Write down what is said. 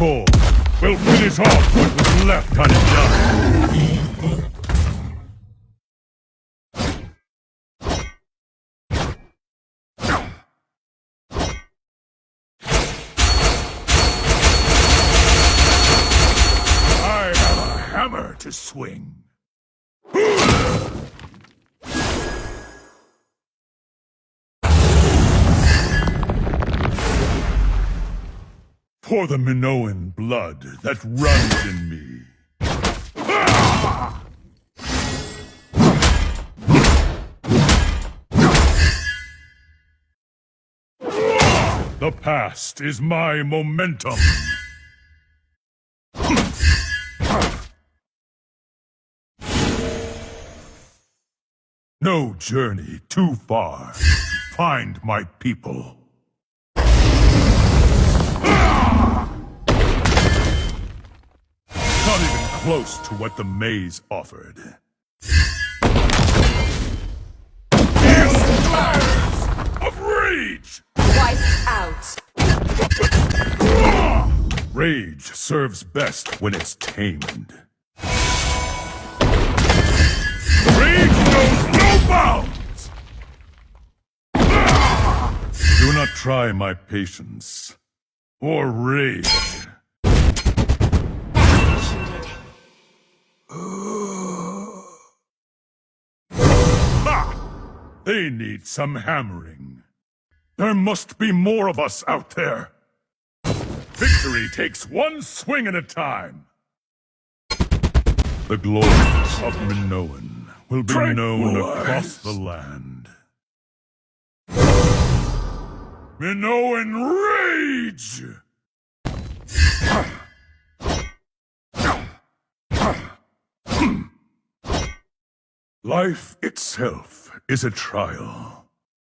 Minotaur will finish off what was left undone. I have a hammer to swing. For the Minoan blood that runs in me. The past is my momentum. No journey too far to find my people. Not even close to what the maze offered. Feel the fires of rage! Wiped out. Rage serves best when it's tamed. Rage knows no bounds! Do not try my patience or rage. Ha! They need some hammering. There must be more of us out there. Victory takes one swing at a time. The glory of Minoan will be known across the land. Minoan rage! Life itself is a trial.